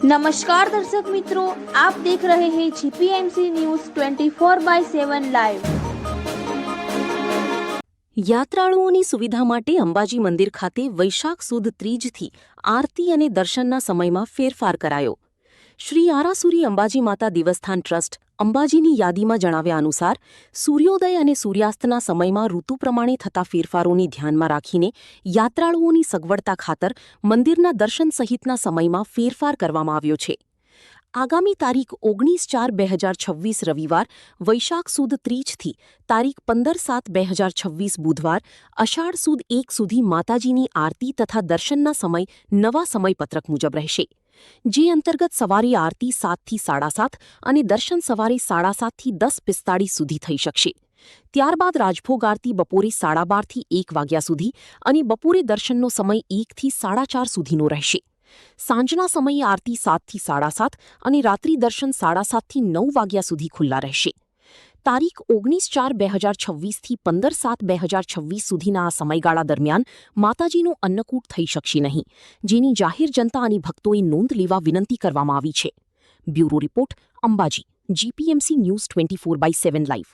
नमस्कार दर्शक मित्रों, आप देख रहे हैं जीपीएमसी न्यूज़ 24/7 લાઈવ। યાત્રાળુઓની સુવિધા માટે અંબાજી મંદિર ખાતે વૈશાખ સુદ ત્રીજથી આરતી અને દર્શનના સમયમાં ફેરફાર કરાયો। શ્રી આરાસુરી અંબાજી માતા દેવસ્થાન ટ્રસ્ટ અંબાજીની યાદીમાં જણાવ્યા અનુસાર સૂર્યોદય અને સૂર્યાસ્તના સમયમાં ઋતુ પ્રમાણે થતા ફેરફારોને ધ્યાનમાં રાખીને યાત્રાળુઓની સગવડતા ખાતર મંદિરના દર્શન સહિતના સમયમાં ફેરફાર કરવામાં આવ્યો છે। આગામી તારીખ 19/4/2026 રવિવાર વૈશાખ સુદ ત્રીજથી તારીખ 15/7/2026 બુધવાર અષાઢ સુદ 1 સુધી માતાજીની આરતી તથા દર્શનના સમય નવા સમયપત્રક મુજબ રહેશે, જે અંતર્ગત સવારે આરતી 7 થી 7:30 અને દર્શન સવારે 7:30 થી 10:45 સુધી થઈ શકશે। ત્યારબાદ રાજભોગ આરતી બપોરે 12:30 થી 1 વાગ્યા સુધી અને બપોરે દર્શનનો સમય 1 થી 4:30 સુધીનો રહેશે। સાંજના સમયે આરતી 7 થી 7:30 અને રાત્રિ દર્શન 7:30 થી 9 વાગ્યા સુધી ખુલ્લા રહેશે। તારીખ 19/4/2026 થી 15/7/2026 સુધીના આ સમયગાળા દરમિયાન માતાજીનું અન્નકૂટ થઈ શકશે નહીં, જેની જાહેર જનતા અને ભક્તોએ નોંધ લેવા વિનંતી કરવામાં આવી છે। Bureau report, Ambaji, GPMC news 24/7 live.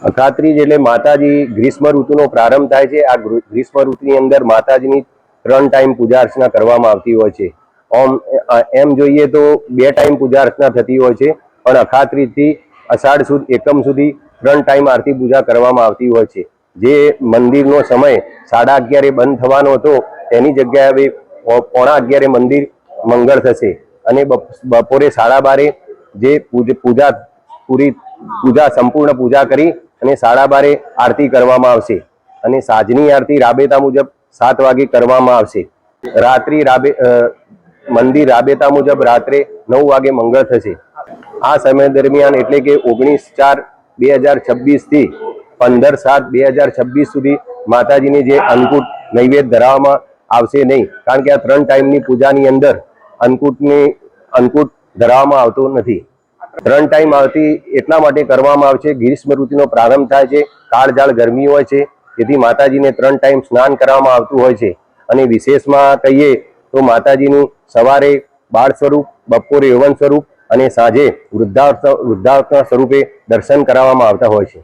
Akhatrij એટલે માતાજી ગ્રીષ્મ ઋતુનો પ્રારંભ થાય છે। આ ગ્રીષ્મ ઋતુની અંદર માતાજીની 3 ટાઈમ પૂજા અર્ચના કરવામાં આવતી હોય છે। એમ જોઈએ તો 2 ટાઈમ પૂજા અર્ચના થતી હોય છે, પણ અખાત્રીજથી અષાઢ સુદ એકમ સુધી 3 ટાઈમ આરતી પૂજા કરવામાં આવતી હોય છે। જે મંદિરનો સમય 11:30 બંધ થવાનો હતો તેની જગ્યાએ હવે 11:15 મંદિર મંગળ થશે અને બપોરે 12:30 જે પૂજા સંપૂર્ણ પૂજા કરી અને 12:30 આરતી કરવામાં આવશે અને સાંજની આરતી રાબેતા મુજબ 7 વાગે કરવામાં આવશે। મંદિર રાબેતા મુજબ રાત્રે 9 વાગે મંગળ થશે। આ સમય દરમિયાન એટલે કે 19/4/2026 થી 15/7/2026 સુધી માતાજીની જે અન્નકૂટ નૈવેદ્ય ધરાવવામાં આવશે નહીં, કારણ કે આ 3 ટાઈમની પૂજાની અંદર અન્નકૂટ ધરાવવામાં આવતો નથી। 3 ટાઈમ આરતી એટલા માટે કરવામાં આવે છે, ગ્રીષ્મ ઋતુનો પ્રારંભ થાય છે, કાળઝાળ ગરમી હોય છે, તેથી માતાજીને 3 ટાઈમ સ્નાન કરવામાં આવતું હોય છે। અને વિશેષમાં કહીએ તો માતાજીનું સવારે બાળ સ્વરૂપ, બપોરે યૌવન સ્વરૂપ અને સાંજે વૃદ્ધાવસ્થા સ્વરૂપે દર્શન કરાવવામાં આવતા હોય છે।